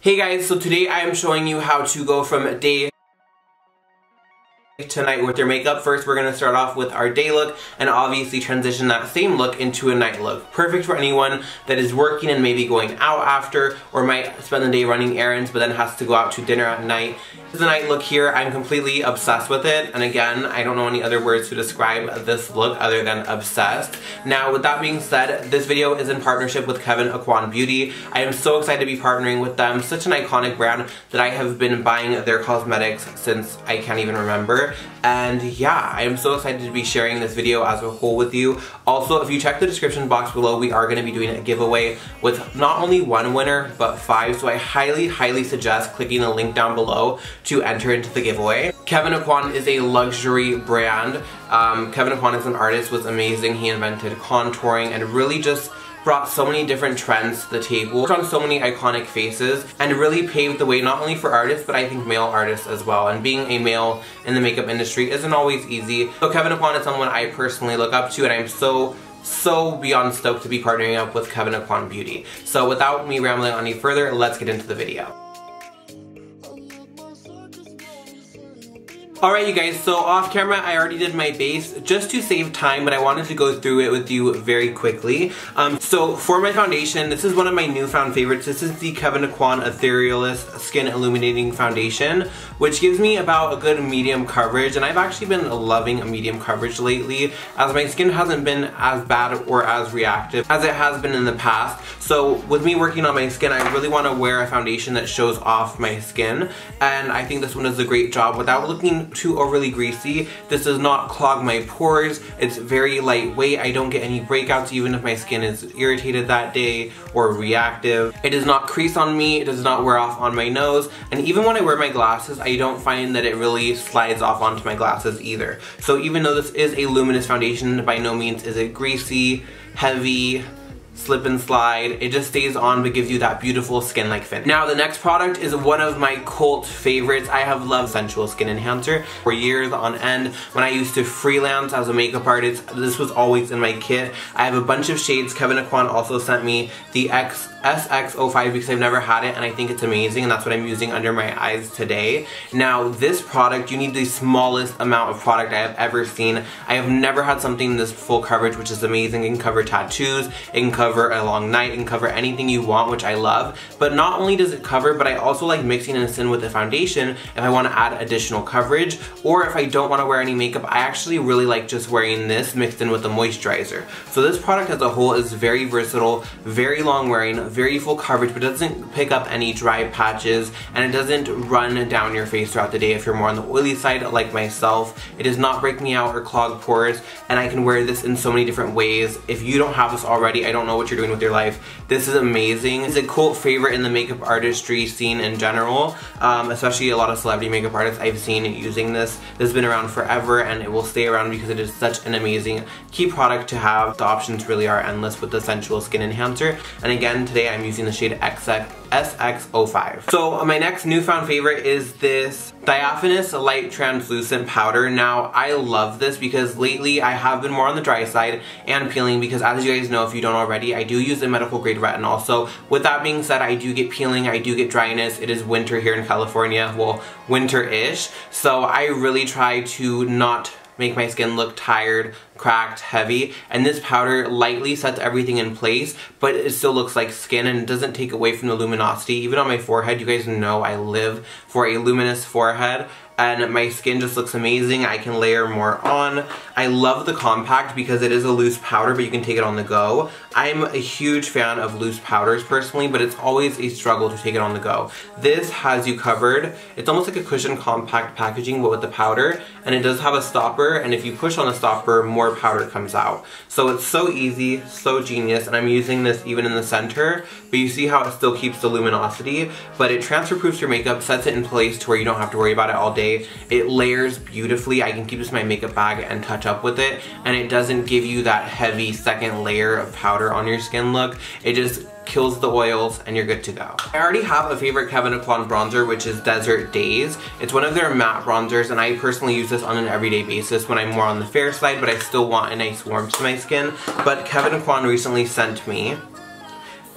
Hey guys, so today I am showing you how to go from day to night with your makeup. First, we're going to start off with our day look and obviously transition that same look into a night look. Perfect for anyone that is working and maybe going out after, or might spend the day running errands but then has to go out to dinner at night. This is the night look here. I'm completely obsessed with it, and again, I don't know any other words to describe this look other than obsessed. Now, with that being said, this video is in partnership with Kevyn Aucoin Beauty. I am so excited to be partnering with them. Such an iconic brand that I have been buying their cosmetics since I can't even remember. And yeah, I am so excited to be sharing this video as a whole with you. Also, if you check the description box below, we are going to be doing a giveaway with not only one winner, but 5. So I highly suggest clicking the link down below to enter into the giveaway. Kevyn Aucoin is a luxury brand. Kevyn Aucoin as an artist was amazing. He invented contouring and really just brought so many different trends to the table, worked on so many iconic faces, and really paved the way not only for artists, but I think male artists as well. And being a male in the makeup industry isn't always easy. So Kevyn Aucoin is someone I personally look up to, and I'm so beyond stoked to be partnering up with Kevyn Aucoin Beauty. So without me rambling on any further, let's get into the video. Alright you guys, so off camera I already did my base just to save time, but I wanted to go through it with you very quickly. So for my foundation, this is one of my newfound favorites. This is the Kevyn Aucoin Etherealist Skin Illuminating Foundation, which gives me about a good medium coverage, and I've actually been loving a medium coverage lately as my skin hasn't been as bad or as reactive as it has been in the past. So with me working on my skin, I really want to wear a foundation that shows off my skin, and I think this one does a great job without looking too overly greasy. This does not clog my pores. It's very lightweight. I don't get any breakouts even if my skin is irritated that day or reactive. It does not crease on me. It does not wear off on my nose. And even when I wear my glasses, I don't find that it really slides off onto my glasses either. So even though this is a luminous foundation, by no means is it greasy, heavy, slip and slide. It just stays on but gives you that beautiful skin-like finish. Now the next product is one of my cult favorites. I have loved Sensual Skin Enhancer for years on end. When I used to freelance as a makeup artist, this was always in my kit. I have a bunch of shades. Kevyn Aucoin also sent me the SX05 because I've never had it and I think it's amazing, and that's what I'm using under my eyes today. Now this product, you need the smallest amount of product I have ever seen. I have never had something this full coverage, which is amazing. It can cover tattoos, it can cover a long night, it can cover anything you want, which I love. But not only does it cover, but I also like mixing this in with the foundation if I want to add additional coverage, or if I don't want to wear any makeup, I actually really like just wearing this mixed in with the moisturizer. So this product as a whole is very versatile, very long wearing, very full coverage, but doesn't pick up any dry patches, and it doesn't run down your face throughout the day if you're more on the oily side like myself. It does not break me out or clog pores, and I can wear this in so many different ways. If you don't have this already, I don't know what you're doing with your life. This is amazing. It's a cult favorite in the makeup artistry scene in general, especially a lot of celebrity makeup artists I've seen using this. This has been around forever and it will stay around because it is such an amazing key product to have. The options really are endless with the Sensual Skin Enhancer, and again today I'm using the shade SX05. So my next newfound favorite is this Diaphanous Light Translucent Powder. Now I love this because lately I have been more on the dry side and peeling, because as you guys know, if you don't already, I do use a medical grade retinol. So with that being said, I do get peeling, I do get dryness. It is winter here in California, well, winter-ish. So I really try to not make my skin look tired, cracked, heavy, and this powder lightly sets everything in place, but it still looks like skin and it doesn't take away from the luminosity. Even on my forehead, you guys know I live for a luminous forehead, and my skin just looks amazing. I can layer more on. I love the compact because it is a loose powder, but you can take it on the go. I'm a huge fan of loose powders personally, but it's always a struggle to take it on the go. This has you covered. It's almost like a cushion compact packaging, but with the powder, and it does have a stopper, and if you push on the stopper, more powder comes out. So it's so easy, so genius, and I'm using this even in the center, but you see how it still keeps the luminosity, but it transfer proofs your makeup, sets it in place to where you don't have to worry about it all day. It layers beautifully. I can keep this in my makeup bag and touch up with it, and it doesn't give you that heavy second layer of powder on your skin look. It just kills the oils and you're good to go. I already have a favorite Kevyn Aucoin bronzer, which is Desert Days. It's one of their matte bronzers, and I personally use this on an everyday basis when I'm more on the fair side, but I still want a nice warmth to my skin. But Kevyn Aucoin recently sent me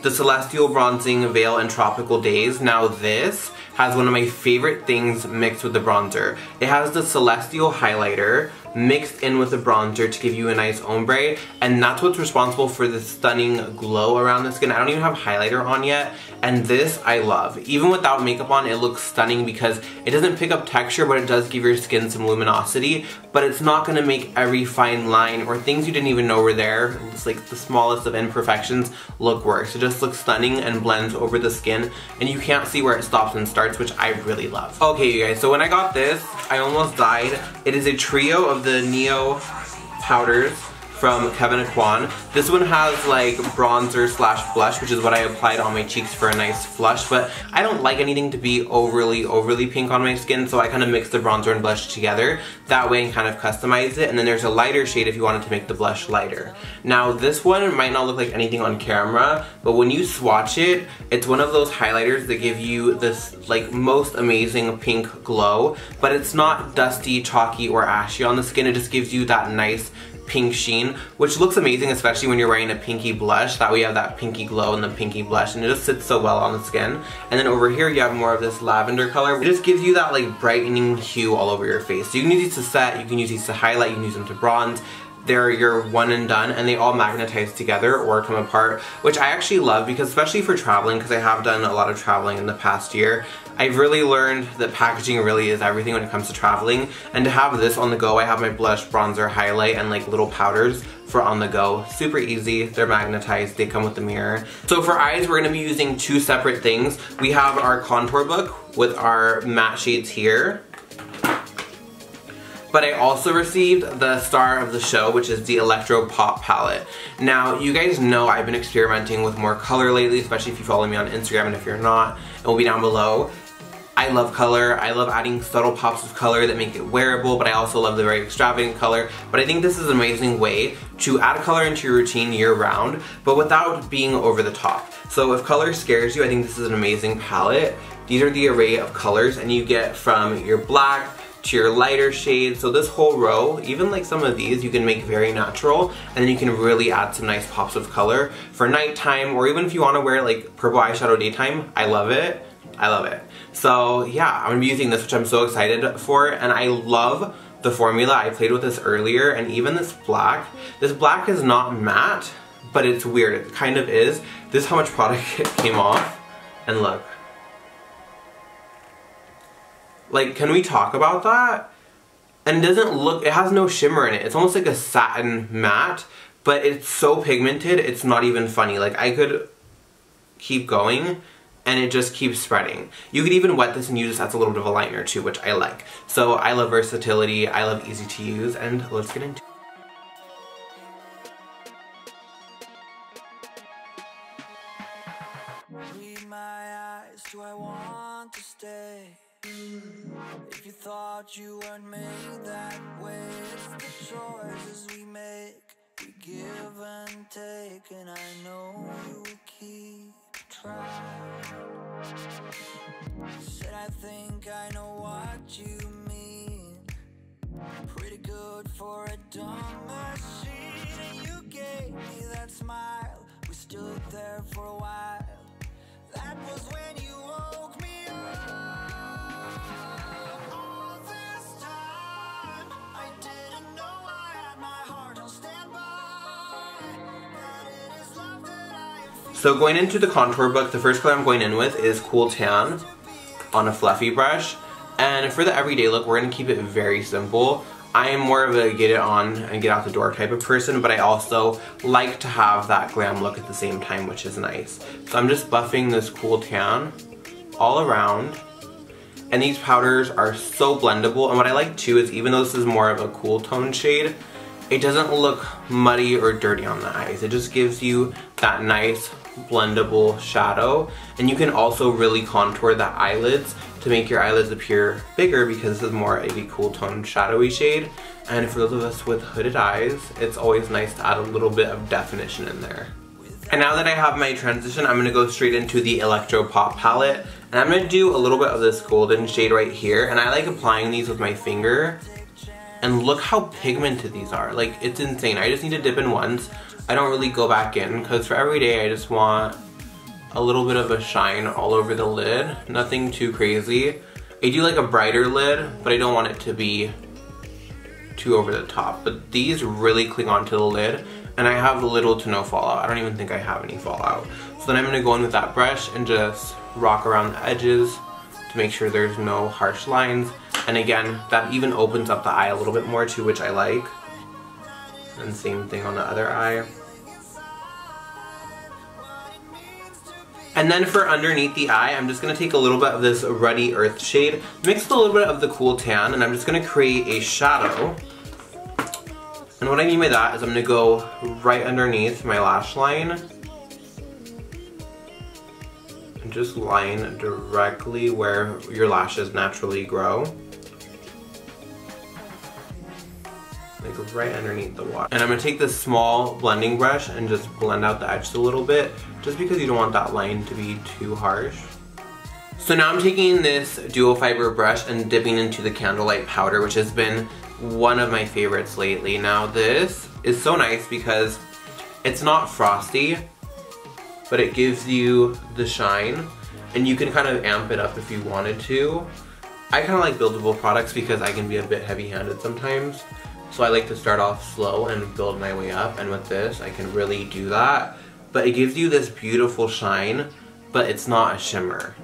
the Celestial Bronzing Veil in Tropical Days. Now this has one of my favorite things mixed with the bronzer. It has the Celestial highlighter mixed in with the bronzer to give you a nice ombre, and that's what's responsible for the stunning glow around the skin. I don't even have highlighter on yet, and this I love. Even without makeup on, it looks stunning because it doesn't pick up texture, but it does give your skin some luminosity, but it's not gonna make every fine line or things you didn't even know were there, it's like the smallest of imperfections, look worse. It just looks stunning and blends over the skin, and you can't see where it stops and starts, which I really love. Okay, you guys, so when I got this, I almost died. It is a trio of the Neo powders from Kevyn Aucoin. This one has like bronzer slash blush, which is what I applied on my cheeks for a nice flush, but I don't like anything to be overly pink on my skin, so I kind of mix the bronzer and blush together. That way I can kind of customize it, and then there's a lighter shade if you wanted to make the blush lighter. Now this one might not look like anything on camera, but when you swatch it, it's one of those highlighters that give you this like most amazing pink glow, but it's not dusty, chalky, or ashy on the skin. It just gives you that nice pink sheen, which looks amazing, especially when you're wearing a pinky blush. That way you have that pinky glow and the pinky blush, and it just sits so well on the skin. And then over here you have more of this lavender color. It just gives you that like brightening hue all over your face. So you can use these to set, you can use these to highlight, you can use them to bronze. They're your one and done, and they all magnetize together or come apart, which I actually love because especially for traveling, because I have done a lot of traveling in the past year, I've really learned that packaging really is everything when it comes to traveling. And to have this on the go, I have my blush, bronzer, highlight, and like little powders for on the go. Super easy, they're magnetized, they come with the mirror. So for eyes, we're gonna be using two separate things. We have our contour book with our matte shades here. But I also received the star of the show, which is the ElectroPOP Palette. Now, you guys know I've been experimenting with more color lately, especially if you follow me on Instagram, and if you're not, it will be down below. I love color. I love adding subtle pops of color that make it wearable, but I also love the very extravagant color. But I think this is an amazing way to add color into your routine year-round, but without being over the top. So if color scares you, I think this is an amazing palette. These are the array of colors, and you get from your black to your lighter shades. So this whole row, even like some of these, you can make very natural, and then you can really add some nice pops of color for nighttime, or even if you want to wear like purple eyeshadow daytime. I love it. I love it. So yeah, I'm gonna be using this, which I'm so excited for, and I love the formula. I played with this earlier, and even this black is not matte, but it's weird. It kind of is. This is how much product came off, and look. Like, can we talk about that? And it doesn't look, it has no shimmer in it. It's almost like a satin matte, but it's so pigmented, it's not even funny. Like, I could keep going, and it just keeps spreading. You could even wet this and use this as a little bit of a liner too, which I like. So I love versatility, I love easy to use, and let's get into it. Read my eyes, do I want to stay? If you thought you weren't made that way, it's the choices we make. We give and take, and I know you will keep trying. Said I think I know what you mean. Pretty good for a dumb machine, and you gave me that smile. We stood there for a while. That was when you woke me up. So going into the contour book, the first color I'm going in with is Cool Tan on a fluffy brush. And for the everyday look, we're going to keep it very simple. I am more of a get it on and get out the door type of person, but I also like to have that glam look at the same time, which is nice. So I'm just buffing this Cool Tan all around. And these powders are so blendable. And what I like too is, even though this is more of a cool tone shade, it doesn't look muddy or dirty on the eyes. It just gives you that nice blendable shadow. And you can also really contour the eyelids to make your eyelids appear bigger, because this is more of a cool tone shadowy shade. And for those of us with hooded eyes, it's always nice to add a little bit of definition in there. And now that I have my transition, I'm gonna go straight into the ElectroPOP palette. And I'm gonna do a little bit of this golden shade right here. And I like applying these with my finger. And look how pigmented these are. Like, it's insane. I just need to dip in once. I don't really go back in, because for every day I just want a little bit of a shine all over the lid. Nothing too crazy. I do like a brighter lid, but I don't want it to be too over the top. But these really cling onto the lid, and I have little to no fallout. I don't even think I have any fallout. So then I'm gonna go in with that brush and just rock around the edges to make sure there's no harsh lines. And again, that even opens up the eye a little bit more too, which I like. And same thing on the other eye. And then for underneath the eye, I'm just going to take a little bit of this Ruddy Earth shade, mix with a little bit of the Cool Tan, and I'm just going to create a shadow. And what I mean by that is I'm going to go right underneath my lash line. And just line directly where your lashes naturally grow. Like right underneath the water. And I'm going to take this small blending brush and just blend out the edges a little bit, just because you don't want that line to be too harsh. So now I'm taking this dual fiber brush and dipping into the Candlelight powder, which has been one of my favorites lately. Now this is so nice because it's not frosty, but it gives you the shine, and you can kind of amp it up if you wanted to. I kind of like buildable products because I can be a bit heavy-handed sometimes. So I like to start off slow and build my way up, and with this I can really do that. But it gives you this beautiful shine, but it's not a shimmer.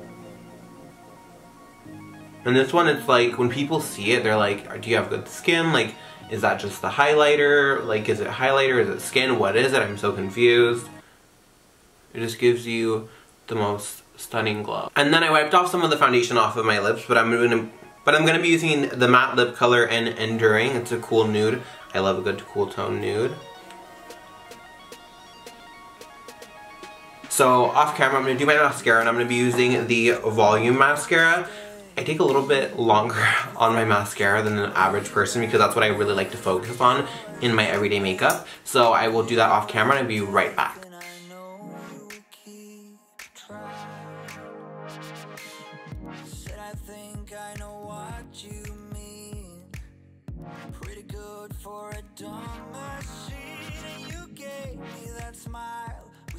And this one, it's like when people see it, they're like, do you have good skin? Like, is that just the highlighter? Like, is it highlighter? Is it skin? What is it? I'm so confused. It just gives you the most stunning glow. And then I wiped off some of the foundation off of my lips, but I'm gonna be using the matte lip color in Enduring. It's a cool nude. I love a good cool tone nude. So off camera, I'm gonna do my mascara, and I'm gonna be using the Volume Mascara. I take a little bit longer on my mascara than an average person because that's what I really like to focus on in my everyday makeup. So I will do that off camera and I'll be right back.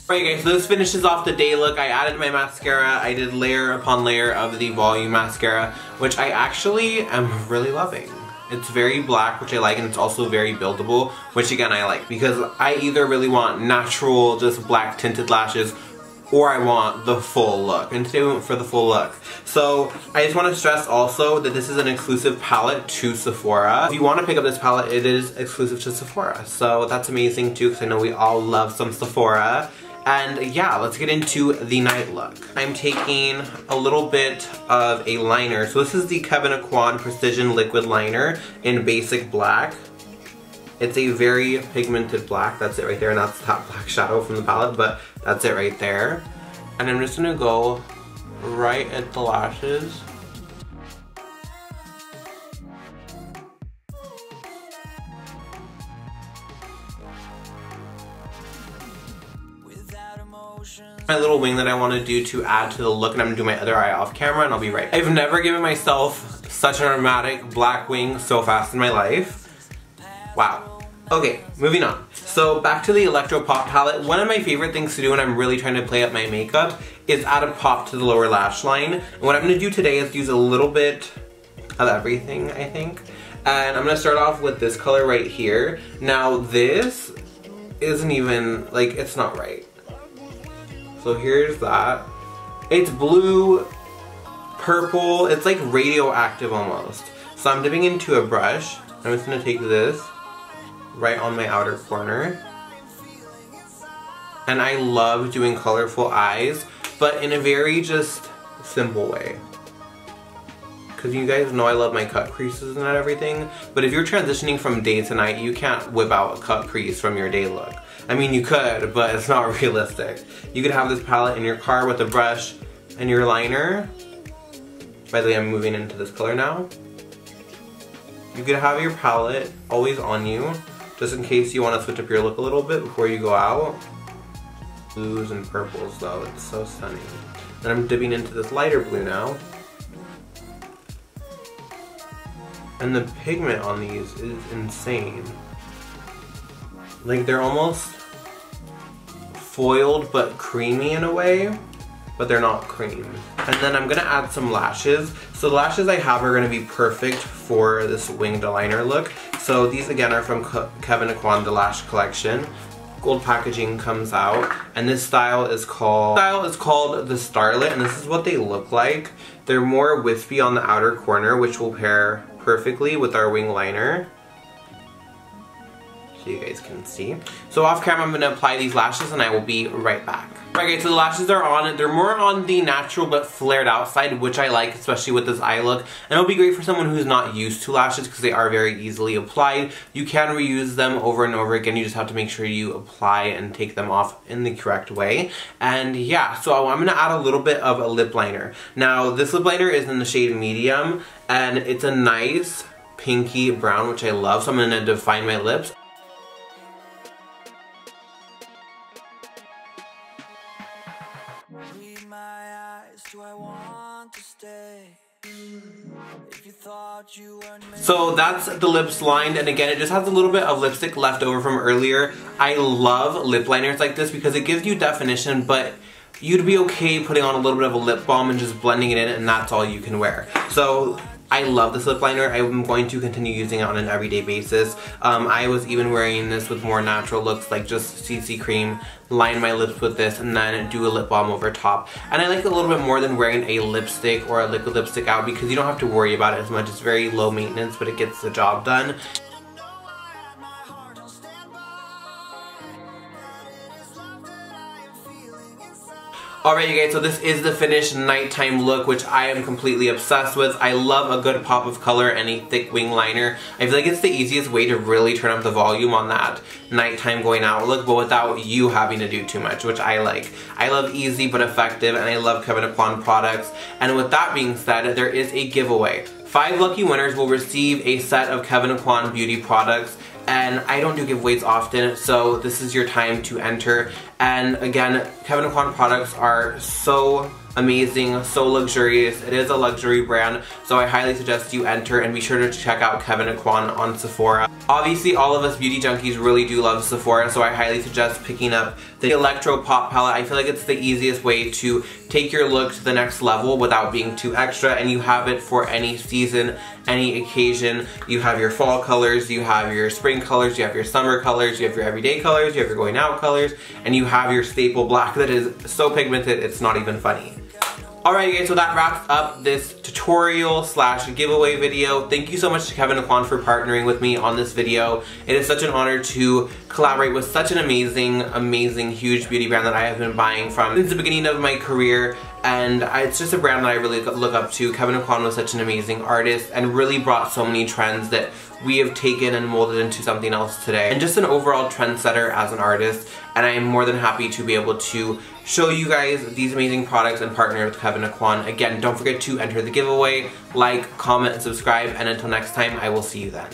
Alright guys, so this finishes off the day look. I added my mascara. I did layer upon layer of the Volume Mascara, which I actually am really loving. It's very black, which I like, and it's also very buildable, which again I like, because I either really want natural, just black tinted lashes, or I want the full look, and today we went for the full look. So I just want to stress also that this is an exclusive palette to Sephora. If you want to pick up this palette, it is exclusive to Sephora, so that's amazing too, because I know we all love some Sephora. And yeah, let's get into the night look. I'm taking a little bit of a liner. So this is the Kevyn Aucoin Precision Liquid Liner in Basic Black. It's a very pigmented black, that's it right there, and that's that black shadow from the palette, but that's it right there. And I'm just gonna go right at the lashes. My little wing that I want to do to add to the look, and I'm going to do my other eye off camera, and I'll be right back. I've never given myself such a dramatic black wing so fast in my life. Wow. Okay, moving on. So back to the ElectroPOP palette. One of my favorite things to do when I'm really trying to play up my makeup is add a pop to the lower lash line. And what I'm going to do today is use a little bit of everything, I think. And I'm going to start off with this color right here. Now this isn't even, like, it's not right. So here's that. It's blue, purple, it's like radioactive almost. So I'm dipping into a brush. I'm just gonna take this right on my outer corner. And I love doing colorful eyes, but in a very just simple way. Because you guys know I love my cut creases and everything, but if you're transitioning from day to night, you can't whip out a cut crease from your day look. I mean, you could, but it's not realistic. You could have this palette in your car with a brush and your liner. By the way, I'm moving into this color now. You could have your palette always on you, just in case you want to switch up your look a little bit before you go out. Blues and purples though, it's so stunning. And I'm dipping into this lighter blue now. And the pigment on these is insane. Like, they're almost foiled but creamy in a way. but they're not cream. And then I'm gonna add some lashes. So the lashes I have are gonna be perfect for this winged liner look. So these again are from Kevyn Aucoin, the Lash Collection. Gold packaging comes out, and this style is called the Starlet, and this is what they look like. They're more wispy on the outer corner, which will pair perfectly with our wing liner. So you guys can see. So off camera I'm going to apply these lashes and I will be right back. Okay, so the lashes are on. They're more on the natural but flared out side, which I like, especially with this eye look. And it'll be great for someone who's not used to lashes because they are very easily applied. You can reuse them over and over again. You just have to make sure you apply and take them off in the correct way. And yeah, so I'm going to add a little bit of a lip liner. Now, this lip liner is in the shade medium, and it's a nice pinky brown, which I love. So I'm going to define my lips. Read my eyes, do I want to stay? If you thought you weren't made. So that's the lips lined, and again it just has a little bit of lipstick left over from earlier. I love lip liners like this because it gives you definition, but you'd be okay putting on a little bit of a lip balm and just blending it in, and that's all you can wear. So I love this lip liner. I'm going to continue using it on an everyday basis. I was even wearing this with more natural looks, like just CC cream, line my lips with this, and then do a lip balm over top. And I like it a little bit more than wearing a lipstick or a liquid lipstick out because you don't have to worry about it as much. It's very low maintenance, but it gets the job done. Alright you guys, so this is the finished nighttime look, which I am completely obsessed with. I love a good pop of color and a thick wing liner. I feel like it's the easiest way to really turn up the volume on that nighttime going out look, but without you having to do too much, which I like. I love easy but effective, and I love Kevyn Aucoin products. And with that being said, there is a giveaway. 5 lucky winners will receive a set of Kevyn Aucoin beauty products. And I don't do giveaways often, so this is your time to enter. And again, Kevyn Aucoin products are so amazing, so luxurious. It is a luxury brand, so I highly suggest you enter, and be sure to check out Kevyn Aucoin on Sephora. Obviously, all of us beauty junkies really do love Sephora, so I highly suggest picking up the ElectroPOP palette. I feel like it's the easiest way to take your look to the next level without being too extra, and you have it for any season, any occasion. You have your fall colors, you have your spring colors, you have your summer colors, you have your everyday colors, you have your going out colors, and you have your staple black that is so pigmented it's not even funny. Alright guys, so that wraps up this tutorial slash giveaway video. Thank you so much to Kevyn Aucoin for partnering with me on this video. It is such an honor to collaborate with such an amazing, huge beauty brand that I have been buying from since the beginning of my career. And it's just a brand that I really look up to. Kevyn Aucoin was such an amazing artist and really brought so many trends that we have taken and molded into something else today. And just an overall trendsetter as an artist. And I am more than happy to be able to show you guys these amazing products and partner with Kevyn Aucoin. Again, don't forget to enter the giveaway, like, comment, and subscribe. And until next time, I will see you then.